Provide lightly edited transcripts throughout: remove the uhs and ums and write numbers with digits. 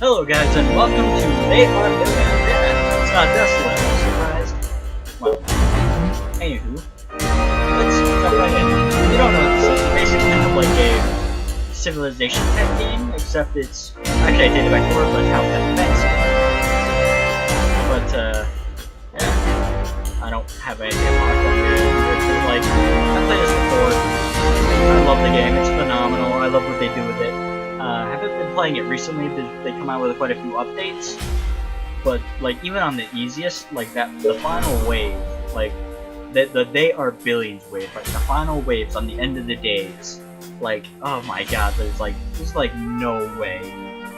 Hello guys and welcome to They Are Millionaires. Yeah, it's not desolate, I'm surprised. Well, anywho, let's jump right in. If you don't know what this is, it's basically kind of like a civilization type game, except it's actually I take it back to work, but it's how fancy. But yeah, I don't have anything marked on here. Like I played this before. I love the game, it's phenomenal. I love what they do with it. I haven't been playing it recently. They come out with quite a few updates, but like even on the easiest, like the final wave, like the They Are Billions wave, like the final waves on the end of the days, like oh my god, there's like no way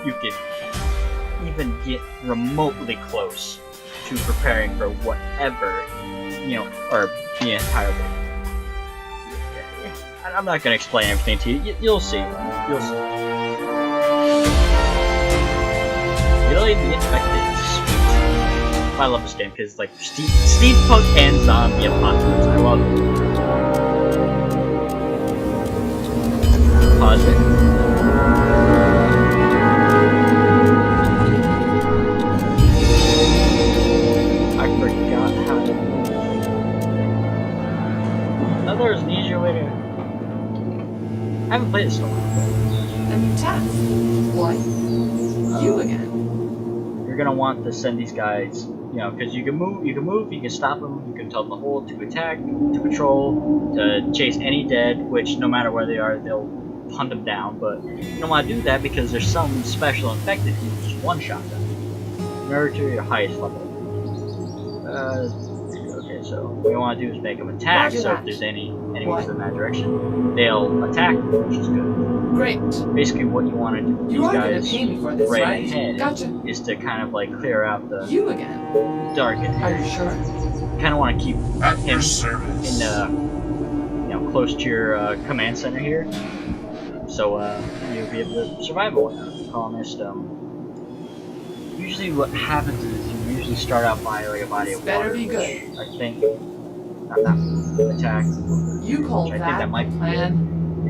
you could even get remotely close to preparing for whatever, or the entire wave. I'm not gonna explain everything to you. You'll see. You'll see. Really, the infected is sweet. I love this game because like steampunk and zombie apocalypse. I love it. Pause it. I forgot how to. Now there's an easier way to. I haven't played this in a while. A new task. What? You again. You're gonna want to send these guys, because you can move, you can stop them, you can tell them to hold, to attack, to patrol, to chase any dead, which no matter where they are, they'll hunt them down, but you don't want to do that because there's some special infected who can just one-shot them. Nerd to your highest level. Okay, so what you want to do is make them attack, so if there's any enemies in that direction, they'll attack, which is good. Great. Basically, what you want to do with these guys pay me for this, right ahead Gotcha. is to kind of like clear out the You again. dark Are ahead. you sure? Kind of want to keep At him your service. in close to your command center here, so you'll be able to survive and whatnot. Colonist. Usually, what happens is you usually start out by like a body of water, Better be good. which I think not attack. You call Which I think that that might a be plan?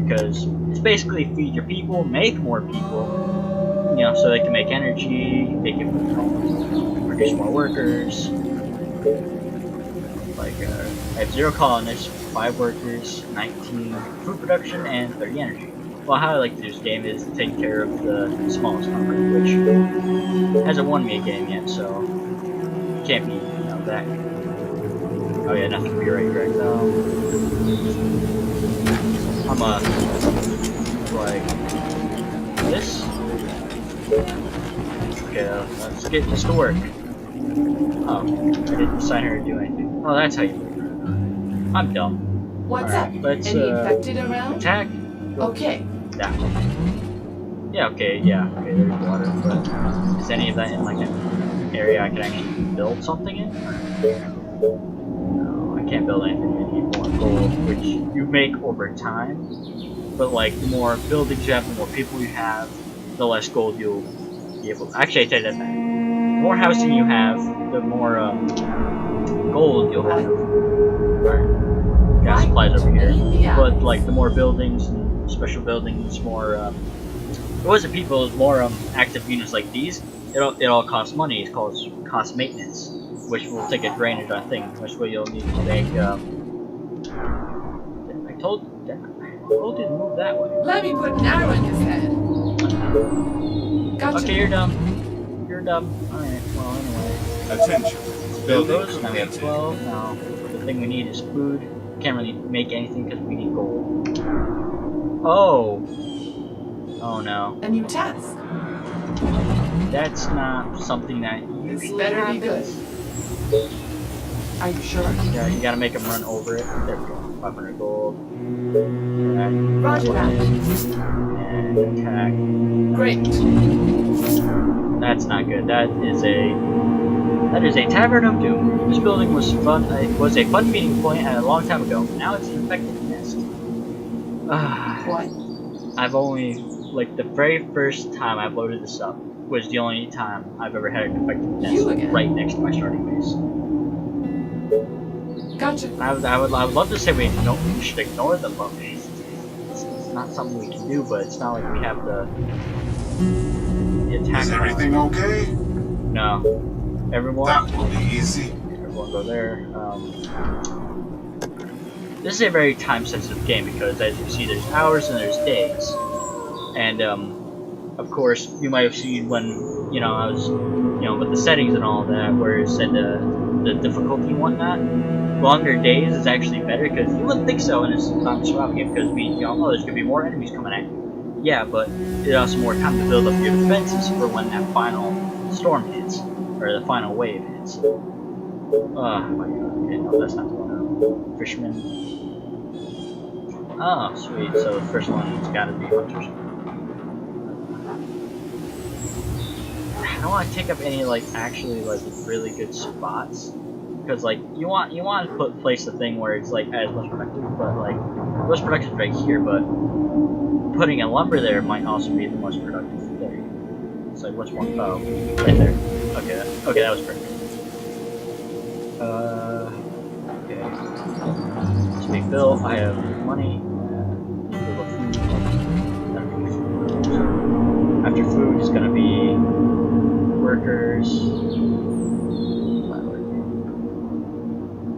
because it's basically feed your people, make more people, so they can make energy, they can produce more workers. Like, I have 0 colonists, 5 workers, 19 food production, and 30 energy. Well, how I like to do this game is to take care of the smallest number, which hasn't won me a game yet, so it can't be, that. Oh yeah, nothing to be right, Greg. I'm like this. Okay, let's get this to work. Oh, I didn't decide her to do anything. Oh, that's how you do it. I'm dumb. What's Alright, up? let's Any infected around? attack. Okay. That one. Yeah, okay, there's water, but is any of that in like an area I can actually build something in? No, I can't build anything. I need more gold, which you make over time. But like, the more buildings you have, the more people you have, the less gold you'll be able to. Actually, I take that back. The more housing you have, the more gold you'll have. Alright, got supplies over here. But like, the more buildings and special buildings, more it wasn't people, it was more active units like these. It all costs money. It's called cost maintenance, which will take a drainage on things. Which way you'll need to make. I told you to move that way. Let me put an arrow in his head. Gotcha. Okay, you're dumb. You're dumb. Alright, well, anyway. Attention. Build Building those. Now we have completed. 12. Now, the thing we need is food. Can't really make anything because we need gold. Oh. Oh no. A new task. That's not something that This usually better be happens. good. Are you sure? Yeah, you gotta make them run over it. There we go. 500 gold. And Roger that. And attack. Great. That's not good. That is a Tavern of Doom. This building was fun. It was a fun meeting point a long time ago. Now it's an infected nest. What? I've only, like, the very first time I've loaded this up was the only time I've ever had an infected nest right next to my starting base. Gotcha. I would love to say we should ignore them, but it's not something we can do. But it's not like we have the the attack. Is everything okay? No. Everyone. That will be easy. Everyone go there. This is a very time-sensitive game because, as you see, there's hours and there's days. And of course, you might have seen when I was with the settings and all that, where it said the difficulty and whatnot. Longer days is actually better because you wouldn't think so in a time survival game because oh, there's gonna be more enemies coming at you. Yeah, but it also more time to build up your defenses for when that final storm hits or the final wave hits. Oh my god! Okay, no, that's not the one. Fisherman. Oh, sweet. So the first one's gotta be hunters. I don't want to take up any actually really good spots. Because you want to place the thing where it's as most productive, but most productive right here. But putting a lumber there might also be the most productive there. It's what's one? Oh, right there. Okay, okay, that was perfect. Okay. To be built, I have money. After food is gonna be workers.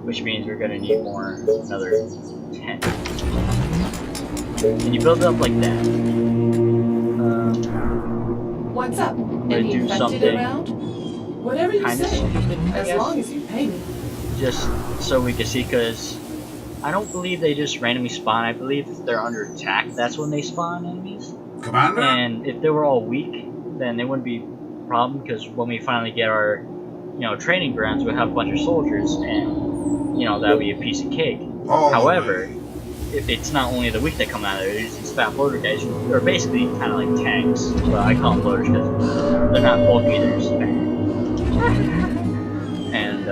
Which means we're gonna need another 10. And you build it up like that. What's up? I'm Any gonna do something around? Whatever you kind of say, stupid, as long as you pay me. Just so we can see, because I don't believe they just randomly spawn. I believe if they're under attack, that's when they spawn enemies. Commander? And if they were all weak, then they wouldn't be a problem, because when we finally get our training grounds, we'll have a bunch of soldiers, and that would be a piece of cake. However, if it's not only the weak that come out of there, there's these fat loader guys who are basically kind of like tanks. But I call them loaders because they're not bulky, they're just fat. And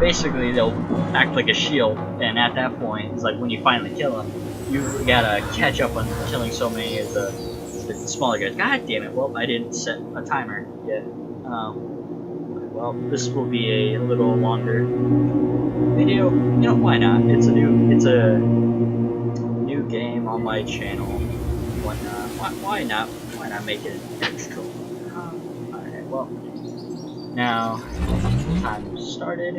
basically they'll act like a shield, and at that point, it's like when you finally kill them, you gotta catch up on killing so many of the smaller guys. God damn it! Well, I didn't set a timer yet. Well, this will be a little longer video. Why not? It's a new game on my channel. Why not? Why not? Why not make it extra? Alright, well, now time started.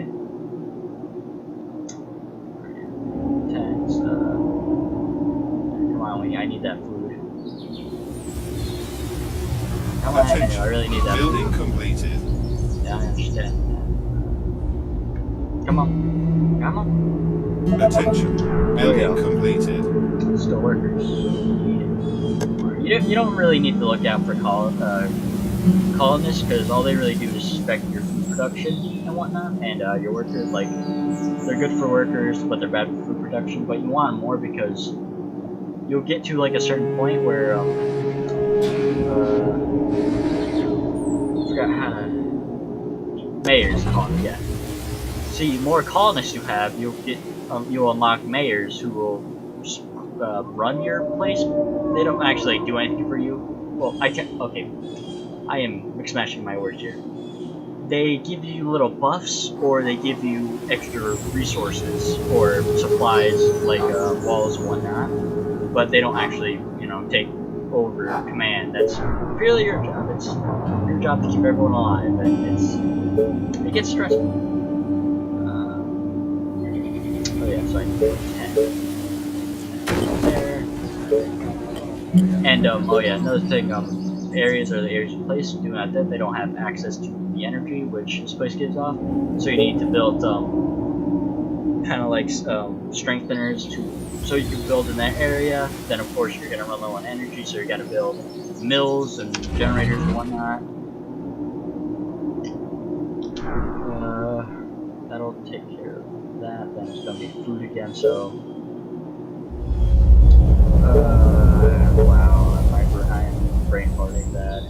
Thanks. Come on, I need that food. Come on, I really need that Building food. completed. Yeah, I understand. Come on. Come on. Attention. Building completed. Still workers. You don't really need to look out for colonists, because all they really do is inspect your food production and whatnot, and your workers, they're good for workers, but they're bad for food production, but you want them more because you'll get to a certain point where, I forgot how to... Mayors called, yeah. See, more colonists you have, you'll unlock mayors who will run your place. They don't actually do anything for you. Well, okay, I am mix-mashing my words here. They give you little buffs, or they give you extra resources or supplies like walls and whatnot. But they don't actually, take over command. That's purely your job. It's your job to keep everyone alive, and it gets stressful. Oh yeah, so I can go 10 there. And oh yeah, another thing, areas are the areas of place. Do not that they don't have access to the energy which this place gives off. So you need to build kind of strengtheners so you can build in that area. Then of course you're gonna run low on energy, so you gotta build mills and generators and whatnot. That'll take care of that. Then it's gonna be food again. So wow, I am brain farting bad.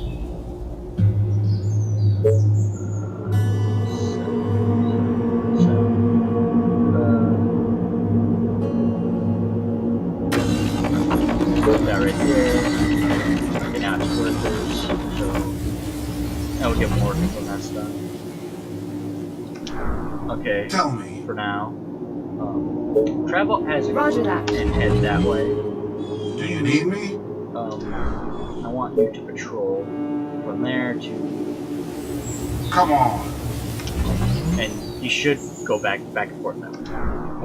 That right there. Okay, now it's workers, so now we'll get more when that's done. Okay, Tell me. for now. Travel as Roger that. and head that way. Do you need me? I want you to patrol from there to, Come on. and you should go back and forth now.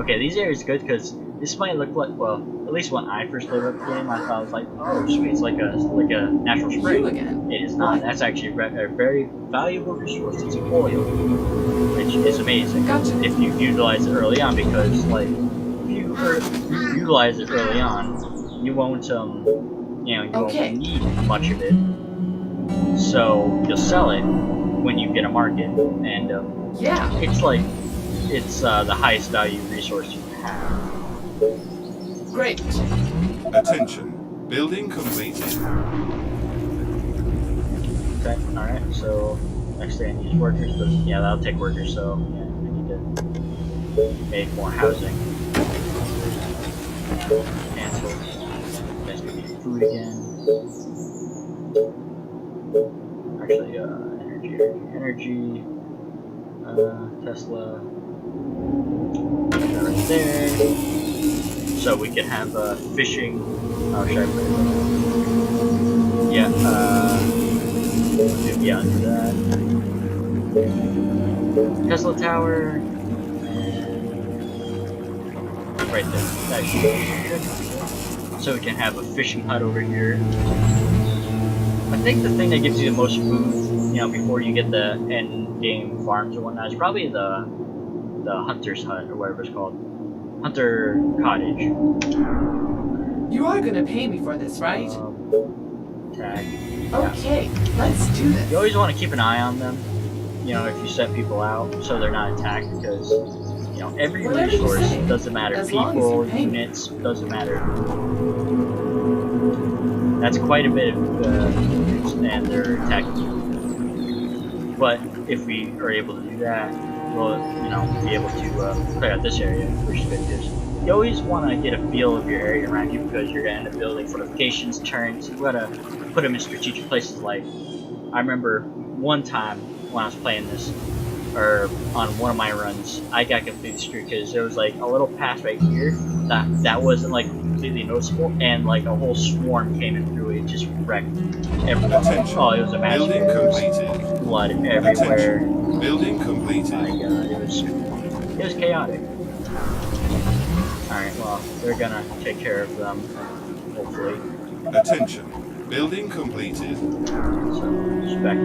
Okay, these areas are good because this might look like, well, at least when I first loaded up the game, I thought it was like, oh sweet, it's like a natural You spring. again. It is not. That's actually a very valuable resource. It's oil, which is amazing Gotcha. if you utilize it early on, because like if you utilize it early on, you won't you won't need much of it. So you'll sell it when you get a market, and Yeah. it's like it's the highest value resource you have. Great. Attention. Building completed. Okay, alright, so next thing I need is workers, but yeah, that'll take workers, so yeah, I need to make more housing. Cancel. Guys gonna need food again. Actually, energy, Tesla. Put that right there. So we can have fishing. Oh, should I put it? Yeah, yeah, I'll do that. Tesla tower. Right there. That should be good. So we can have a fishing hut over here. I think the thing that gives you the most food, before you get the end game farms and whatnot, is probably the hunter's hut or whatever it's called. Hunter cottage. You are gonna pay me for this, right? Tag. Okay, let's do this. You always want to keep an eye on them, if you set people out, so they're not attacked, because, every Whatever you resource, say, doesn't matter, as long as people, you pay me. units, doesn't matter. That's quite a bit of units, and they're attacking you. But if we are able to do that, we'll, be able to clear out this area, which is good, because you always want to get a feel of your area around you, because you're going to end up building fortifications, turrets. You got to put them in strategic places. Like, I remember one time when I was playing this, or on one of my runs, I got completely screwed because there was like a little pass right here that wasn't like completely noticeable, and like a whole swarm came in through it, just wrecked everyone. Attention. Oh, it was a Building massacre. completed. Blood everywhere. Attention. Building Oh completed. my god, it was chaotic. Alright, well, they're gonna take care of them, hopefully. Attention. Building completed. So, just back to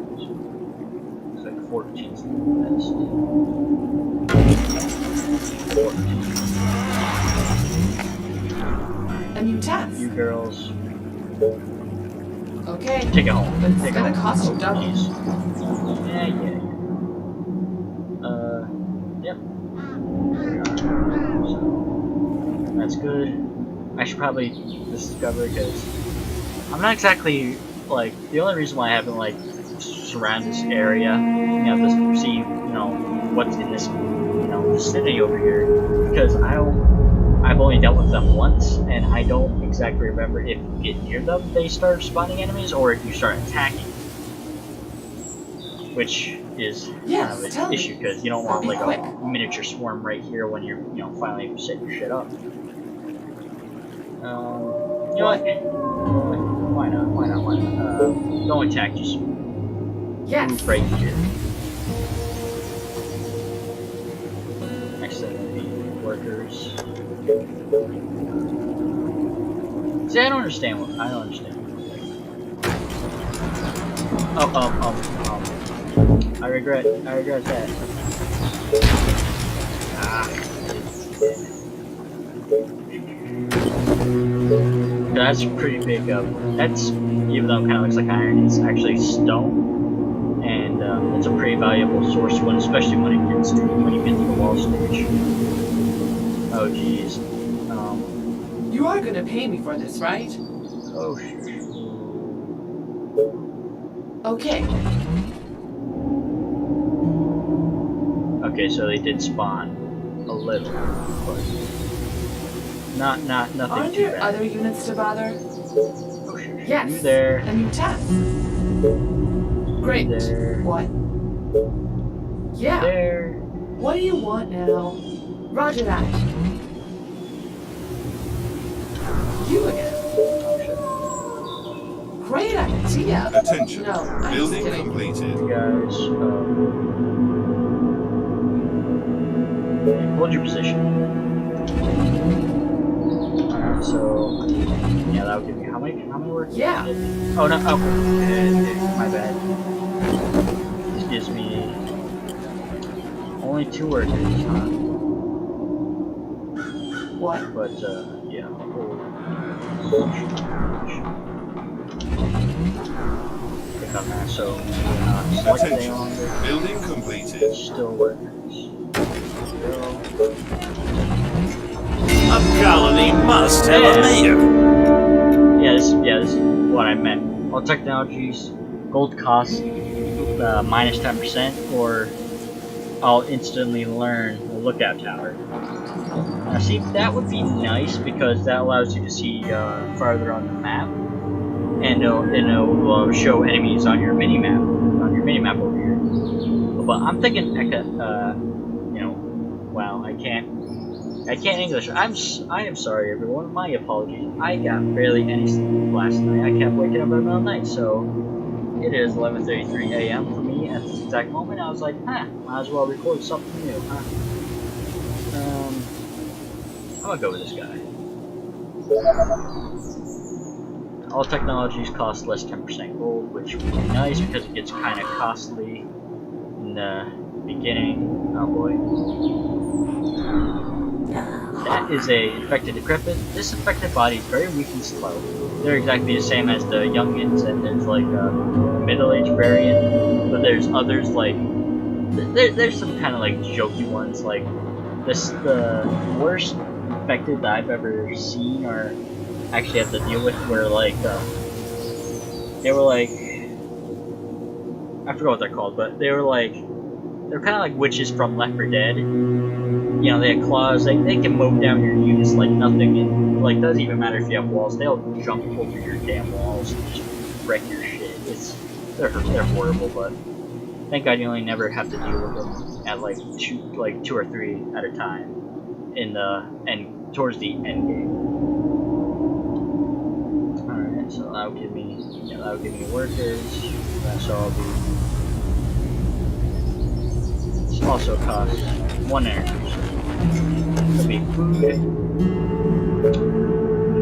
It's like 14's the best. 14. A new task. You girls, Okay. take it home. But it's Take it gonna home. cost you double. Jeez. Yeah. Yep. So, that's good. I should probably discover, because I'm not exactly, like, the only reason why I haven't, like, surrounded this area, just to see, what's in this, vicinity over here, because I've only dealt with them once, and I don't exactly remember if you get near them, they start spawning enemies, or if you start attacking. Which is Yes, kind of tell an me. issue, because you don't Or want be like quick. a miniature swarm right here when you're, finally setting your shit up. You know what? Why not? Don't attack, just Yes. move right here. Next thing will be workers. See, I don't understand. I regret that. That's pretty big. That's, even though it kind of looks like iron, it's actually stone, and it's a pretty valuable source especially when you get to the wall stage. Oh jeez. You are gonna pay me for this, right? Oh shit. Okay. Okay, so they did spawn a little, but nothing Aren't too there bad. other units to bother? Oh shit. Yes. You there? A new task. Great. There. What? Yeah. There. What do you want now? Roger that. You again. Oh Great idea. Attention. No, I'm just Building kidding. completed. shit. You guys, hold your position. Alright, so yeah, that would give me how many workers? Yeah. Oh no, okay. My bad. This gives me only 2 workers, huh? What? But yeah. Click on that, so we're not selected any Attention. longer. Building completed. Still workers. A colony must have a mayor. Yeah, this is what I meant. All technologies, gold costs minus 10%, or I'll instantly learn the lookout tower. Now see, that would be nice because that allows you to see farther on the map, and it'll show enemies on your mini map over here. But I'm thinking, wow, I can't English. I am sorry, everyone. My apologies. I got barely any sleep last night. I kept waking up in the middle of the night, so it is 11:33 a.m. for me at this exact moment. I was like, might as well record something new, huh? I'm gonna go with this guy. All technologies cost less 10% gold, which would be nice because it gets kind of costly in the beginning. Oh boy. That is a infected decrepit. This infected body is very weak and slow. They're exactly the same as the youngins, and there's like a middle-aged variant, but there's others like there's some kind of like jokey ones like this. The worst infected that I've ever seen or actually had to deal with were like they were like I forgot what they're called, but they're kind of like witches from Left 4 Dead. You know, they have claws. They can mow down your units like nothing, and like doesn't even matter if you have walls. They'll jump over your damn walls and just wreck your shit. They're horrible, but thank God you only never have to deal with them at like two or three at a time in the end towards the end game. All right, so that would give me workers. That's all. This also costs 1 energy. It'll be food,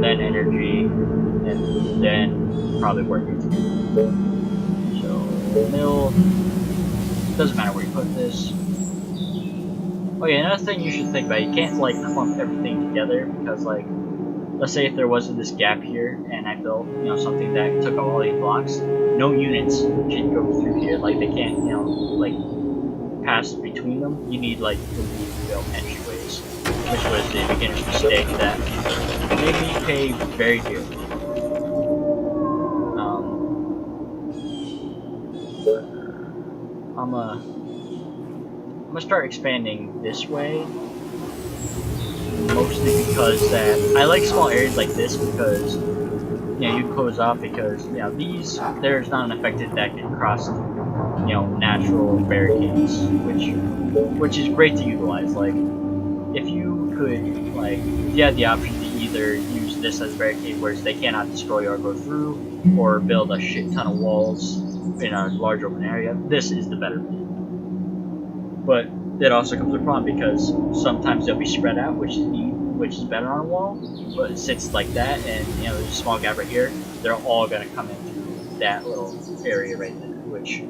then energy, and then probably workers. So mill, doesn't matter where you put this. Oh yeah, another thing you should think about, you can't like clump everything together because like, let's say if there wasn't this gap here and I built, something that took all these blocks, no units can go through here. Like they can't, like pass between them. You need like to build entryways, which was the beginner's mistake that made me pay very dearly. I'm gonna start expanding this way, mostly because that I like small areas like this because you close off because there's not an affected that can cross natural barricades, which is great to utilize. Like if you had the option to either use this as a barricade where they cannot destroy or go through, or build a shit ton of walls in a large open area, this is the better thing. But it also comes with a problem because sometimes they'll be spread out, which is better on a wall. But since like that, and there's a small gap right here, they're all gonna come in through that little area right there, which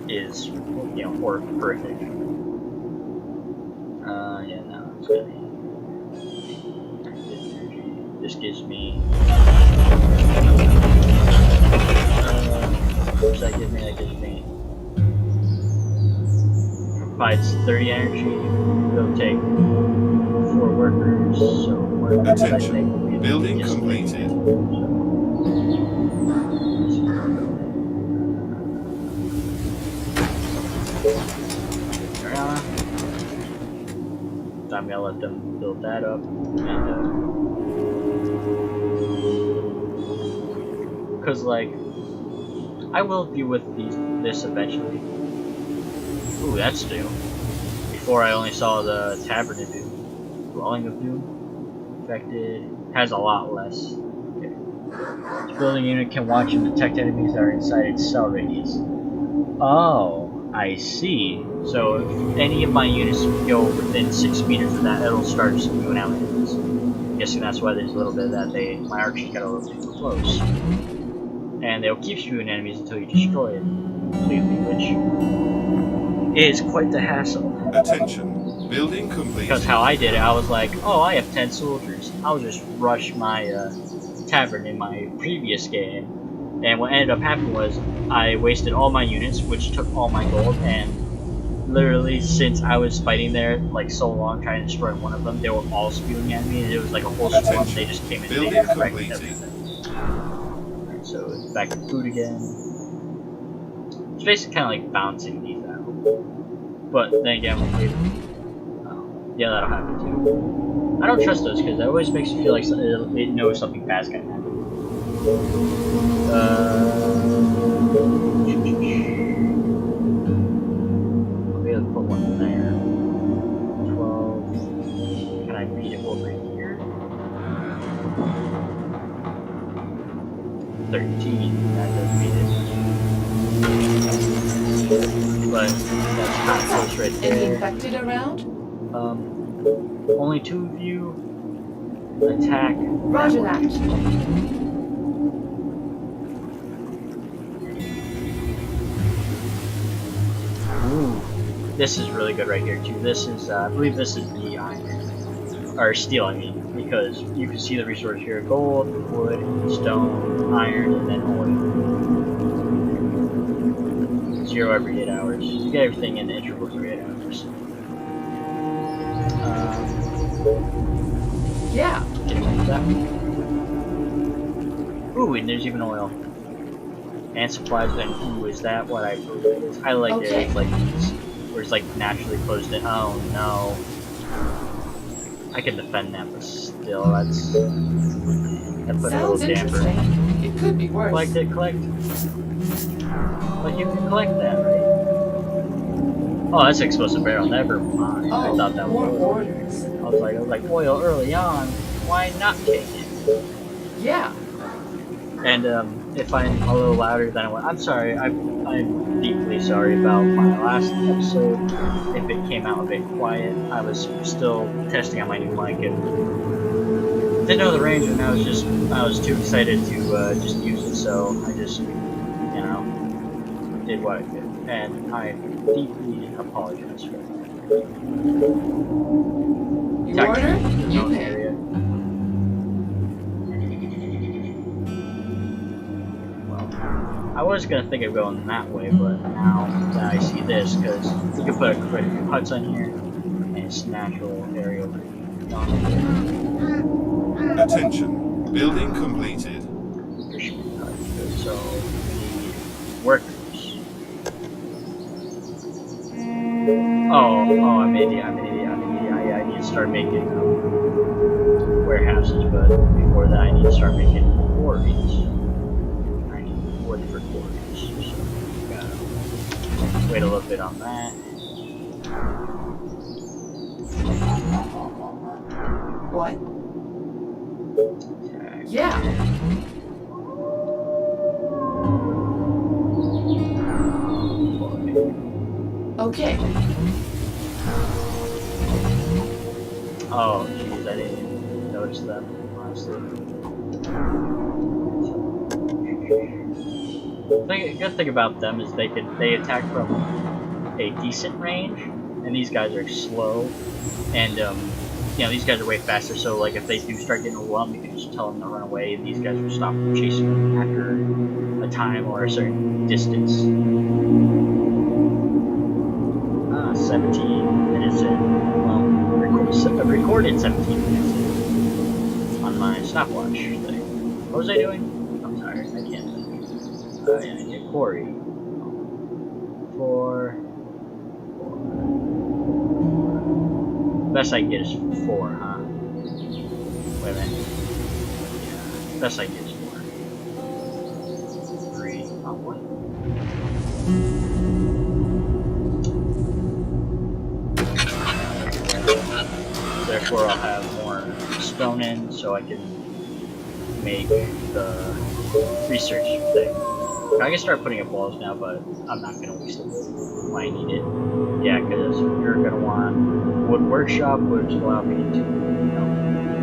is horrific. Yeah, no, it's gonna be. This gives me. What does that give me? That gives me. Provides 30 energy. It'll take 4 workers, so workers Attention. Building completed. I'm gonna let them build that up, and because like I will deal with this eventually. Ooh, that's new. Before I only saw the Tavern of Doom. Dwelling of Doom. Infected. Has a lot less. Okay. This building unit can watch and detect enemies that are inside its cell radius. Oh, I see. So if any of my units go within 6 meters of that, it'll start spewing out enemies. I'm guessing that's why there's a little bit of that. My archers got a little too close. And they'll keep spewing enemies until you destroy it completely, which is quite the hassle. Attention. Building complete. Because how I did it, I was like, oh, I have 10 soldiers. I'll just rush my tavern in my previous game. And what ended up happening was I wasted all my units, which took all my gold, and literally since I was fighting there like so long trying to destroy one of them, they were all spewing at me, and it was like a whole swarm. They just came in and they wrecked everything. Alright, so it's back to food again. It's basically kind of like bouncing these out. But then again, yeah, that'll happen too. I don't trust those because it always makes me feel like it knows something bad's gonna happen. I'll be able to put one there. 12. Can I beat it over here? 13. That does beat it. But that's kind of close right there. Any infected around? Only 2 of you attack. Roger that. Ooh, this is really good right here too. This is, I believe this is the iron, or steel I mean, because you can see the resource here: gold, wood, stone, iron, and then oil. 0 every 8 hours. You get everything in the intervals every 8 hours. Yeah. That. Ooh, and there's even oil. And supplies, and ooh, is that what I believe it is? I like Okay. it like these, where it's like naturally closed in. Oh no. I can defend that, but still, that's... That put a little Sounds damper. interesting. It could be worse. Collect it, collect. But you can collect that, right? Oh, that's explosive barrel, never mind. Oh, I thought that more was oil. orders. I was like, oil early on, why not take it? Yeah. And if I'm a little louder than I want, I'm sorry. I'm deeply sorry about my last episode. If it came out a bit quiet, I was still testing on my new mic and didn't know the range, and I was too excited to just use it. So I just, did what I did, and I deeply apologize for that. You order? You pay. Area. I was gonna think of going that way, but now that I see this, because you can put a quick huts on here, and it's natural area over here. Attention. Building completed. So we need workers. Oh, I'm an idiot. I need to start making warehouses, but before that I need to start making quarries. Wood for quarries, so gotta wait a little bit on that. What? Okay. Yeah. Okay. Oh, jeez, I didn't even notice that, honestly. The good thing about them is they attack from a decent range, and these guys are slow, and these guys are way faster. So like if they do start getting overwhelmed, you can just tell them to run away, and these guys will stop chasing them after a time or a certain distance. 17 minutes in. Well, recorded 17 minutes in on my stopwatch thing. What was I doing? I'm sorry, I can't. Yeah, I need a quarry. 4. Best I can get is 4, huh? Wait a minute. Yeah, best I can get is 4. 3. Oh, what? Therefore, I'll have more stone in, so I can make the research thing. I can start putting up walls now, but I'm not gonna waste it when I need it. Yeah, because you're gonna want wood workshop, which will allow me to,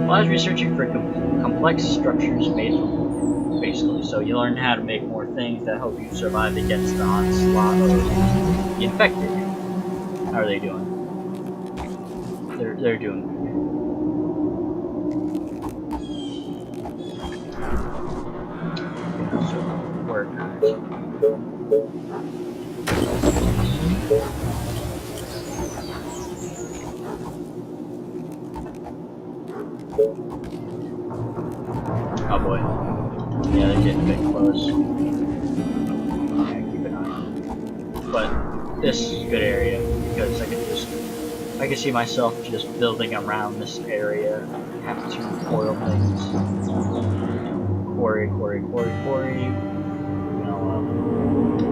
well, I was researching for complex structures made from wood, basically. So you learn how to make more things that help you survive against the onslaught of the infected. How are they doing? They're doing good. So work. Oh boy. Yeah, they're getting a bit close. Yeah, keep an eye on it. But this is a good area because I can see myself just building around this area. Have to foil things. Quarry. You know,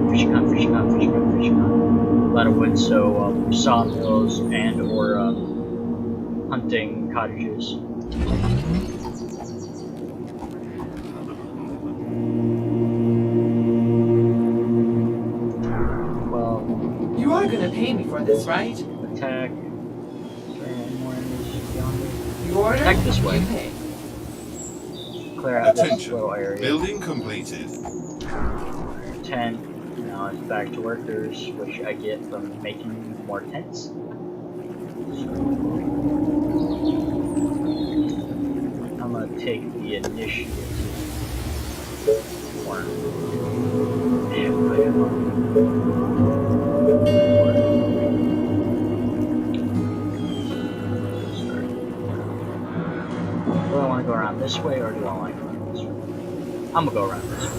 fishing hunt. A lot of wood, so sawmills and or hunting cottages. Well, You are gonna pay me for this, right? attack. You order, Attack this way. you pay. Clear out this Attention. little area. Building completed. 10. Now it's back to workers, which I get from making more tents. I'm gonna take the initiative. Or, do I want to go around this way or do I want to go around this way? I'm gonna go around this way.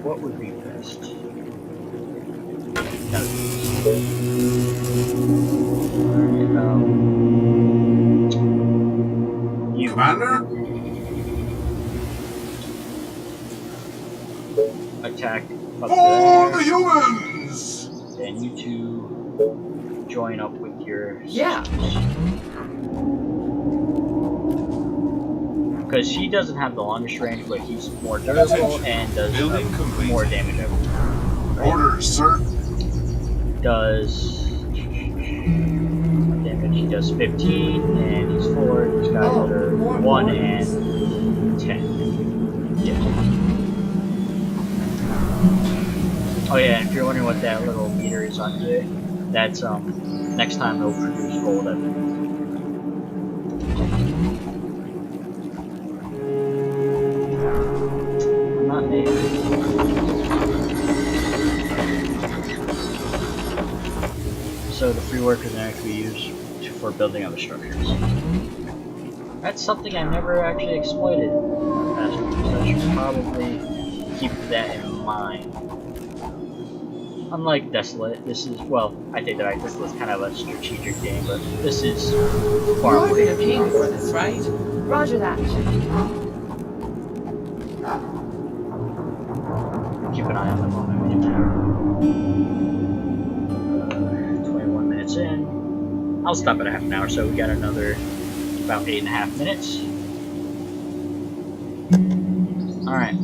What would be best? You. Commander? Attack up For the there. humans! And you two join up with your Yeah. because he doesn't have the longest range, but he's more durable and does Building complete. more damage every time. Right? Orders, sir. Does damage? He does 15, and he's 4. These guys Oh, that are more 1 orders. and 10. Yeah. Oh yeah, and if you're wondering what that little meter is on here, that's next time they'll produce gold evidence. Not native. So the free workers are actually used for building other structures. That's something I never actually exploited in the past week, so I should probably keep that in mind. Unlike Desolate, this is, well, I take that back, this is kind of a strategic game, but this is far You are more gonna pay me for this, right? Roger that. keep an eye on the moment. 21 minutes in. I'll stop at a half an hour, so we got another about 8.5 minutes. Alright.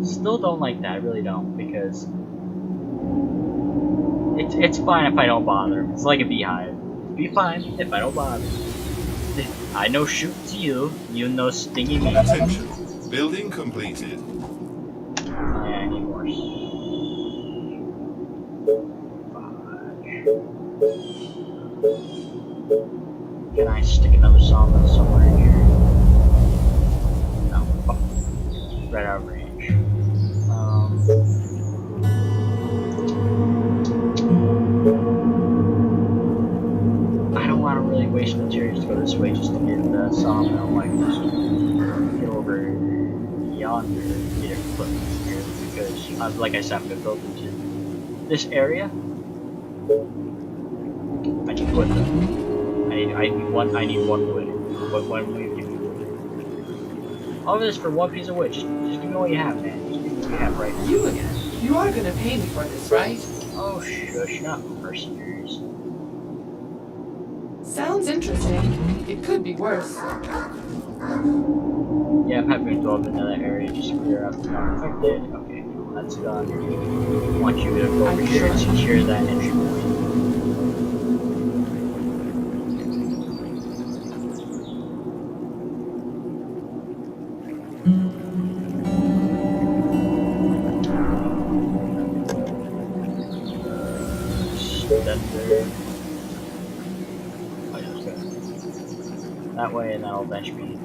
Still don't like that, I really don't, because it's fine if I don't bother. It's like a beehive. Be fine if I don't bother. I know shoots you, you know stingy me. Attention. Building completed. I need more. 5. Can I stick another sawmill somewhere in here? No. Oh. Right out of range. I don't want to really waste materials to go this way just to get the sawmill. I can just get over yonder and get it put here because, like I said, I'm going to build into this area. I need wood though. I need one wood. What wood do you give me wood? All of this for one piece of wood. Just give me what you have, man. Just give me what you have right now. You again. You are gonna pay me for this, right? Oh, shush, not mercenaries. Sounds interesting. It could be worse. Yeah, I'm happy to go up into that area just to clear out the non-infected. Okay, no, that's done. I want you to go over here and secure that entry point. That way, and that'll eventually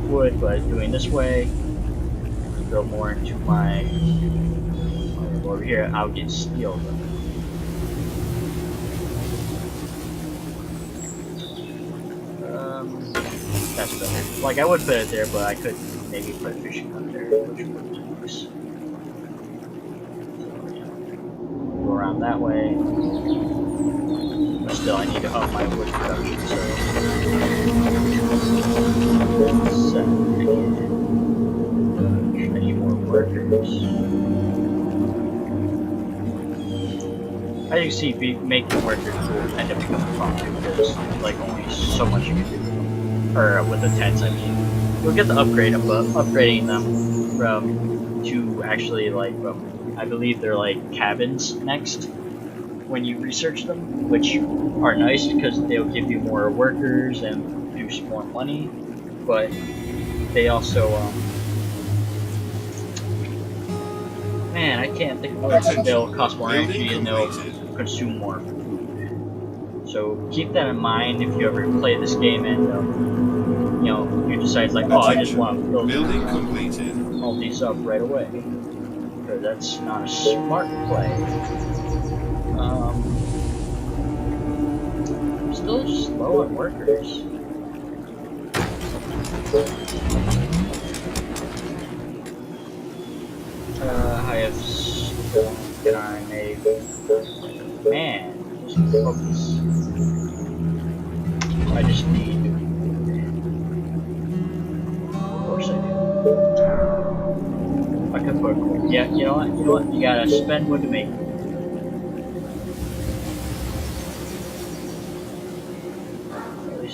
wood, but doing this way, build more into my over here. I'll get steel though. That's better. Like I would put it there, but I could maybe put a fishing hut there, which would be nice. So yeah, go around that way. But still, I need to up my wood production, so... I need more workers. As you see, making workers will end up becoming fun, because like only so much you can do. Or with the tents, I mean. You'll get the upgrade, but upgrading them from to actually like, I believe they're like cabins next. When you research them, which are nice because they'll give you more workers and produce more money, but they also, man, I can't think of words. They'll cost more energy and they'll consume more food. So keep that in mind if you ever play this game and, you know, you decide like, oh, I just want to build all these up right away, because that's not a smart play. I'm still slow on workers. I have stone. Can I make... Man, just focus. I just need... Of course I do. I could put... Yeah, you know what? You gotta spend wood to make...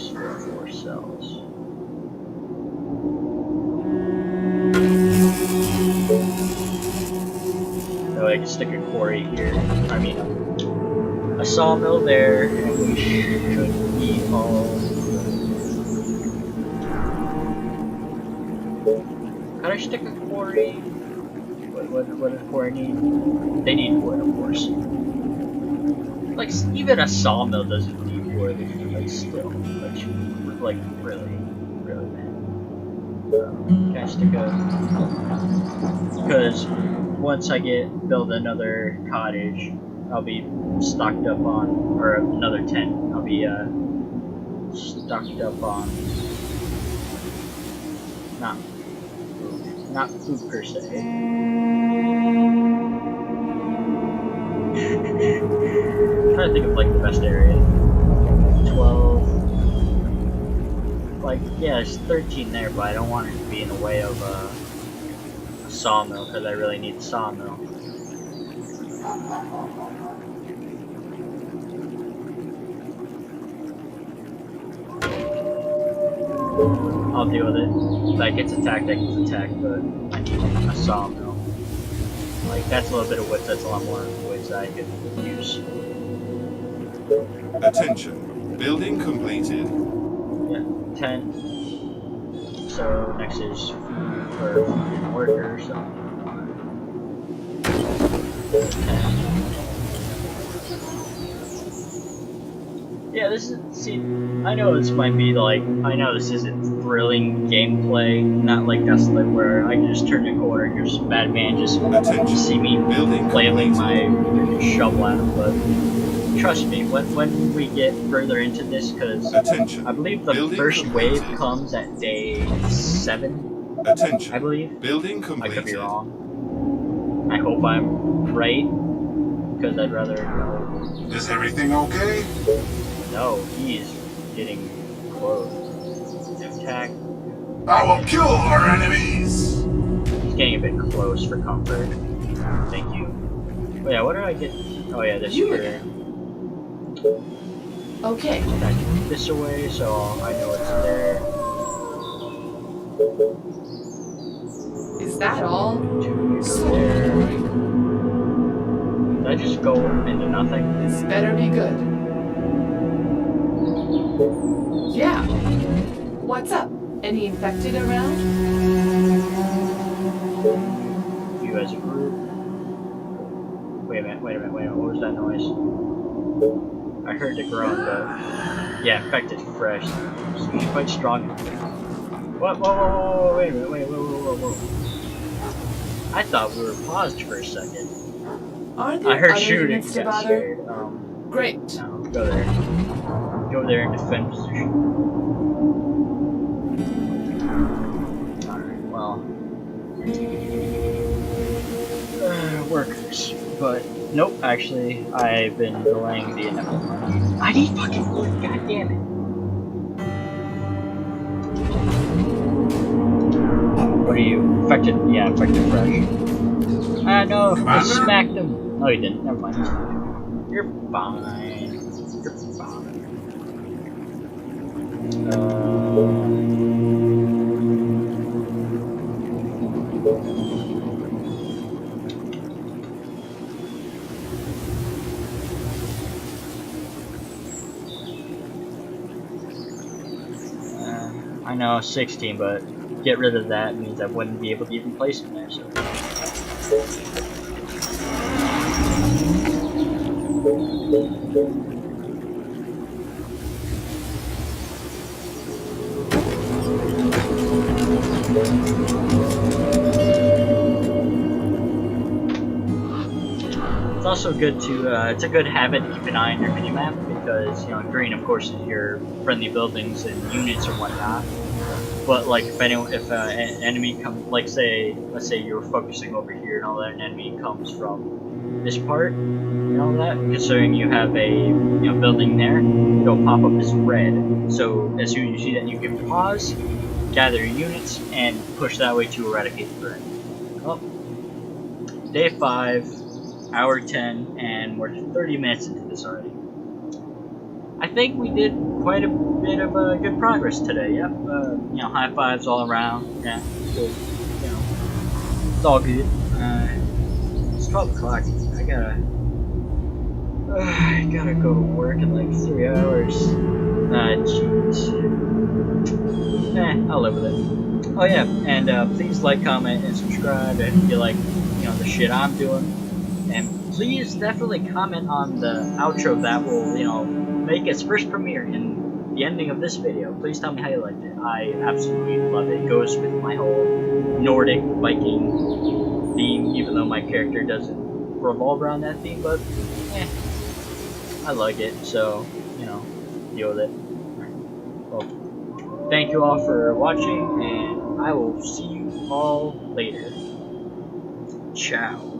Four cells. So I can stick a quarry here. I mean, a sawmill there, and we should be all good. Can I stick a quarry? What does a quarry need? They need wood, of course. Like, even a sawmill doesn't need wood, like, still. Like, really, man. Can I stick a... Because once I build another cottage, I'll be stocked up on, or another tent, I'll be, stocked up on, not food per se. I'm trying to think of, like, the best area. 12... Like, yeah, there's 13 there, but I don't want it to be in the way of a sawmill, because I really need a sawmill. I'll deal with it. If I gets attacked, but I need a sawmill. Like, that's a little bit of wood, that's a lot more wood that I could use. Attention. Building completed. 10. So next is food for workers. So 10. Yeah, this is. See, I know this might be like. I know this isn't thrilling gameplay, not like Desolate, where I can just turn the corner and there's some bad man just see me flailing my shovel at him, but. Trust me, when we get further into this, because I believe the first wave comes at day 7. I believe. I could be wrong. I hope I'm right, because I'd rather know. Is everything okay? No, he is getting close. Attack. I will kill our enemies! He's getting a bit close for comfort. Thank you. Oh yeah, what did I get? Oh yeah, this You here. Okay. I took this away, so I know it's there. Is that all? So There. boring. Did I just go into nothing? This better be good. Yeah. What's up? Any infected around? You as a group. Wait a minute. What was that noise? I heard the groan, but yeah, infected fresh. He's quite strong. What? Whoa, wait a minute, whoa. I thought we were paused for a second. Are there I heard other shooting, units to got bother? scared. Great. No, go there. Go there and defend position. Alright, well. Workers. But, nope, actually, I've been delaying the inevitable. I need fucking wood, god damn it. What are you? Infected? Yeah, infected fresh. Ah, no, I smacked him. No, you didn't. Never mind. You're fine. You're fine. I know, 16, but get rid of that means I wouldn't be able to even place him there, so. It's also good to, it's a good habit to keep an eye on your minimap because, you know, green, of course, is your friendly buildings and units and whatnot. But like, if an enemy comes, like let's say you're focusing over here and all that, an enemy comes from this part, and all that, considering you have a building there, it'll pop up as red. So as soon as you see that, you can pause, gather your units, and push that way to eradicate the threat. Well, day 5, hour 10, and we're 30 minutes into this already. I think we did quite a bit of good progress today. Yep, high fives all around. Yeah, good. It's all good. It's 12 o'clock. I gotta go to work in like 3 hours. Jeez. I'll live with it. Oh yeah, and please like, comment, and subscribe if you like, the shit I'm doing. And please definitely comment on the outro that will, make its first premiere in the ending of this video. Please tell me how you liked it. I absolutely love it. It goes with my whole Nordic Viking theme, even though my character doesn't revolve around that theme, but I like it, so, deal with it. Well, thank you all for watching, and I will see you all later. Ciao.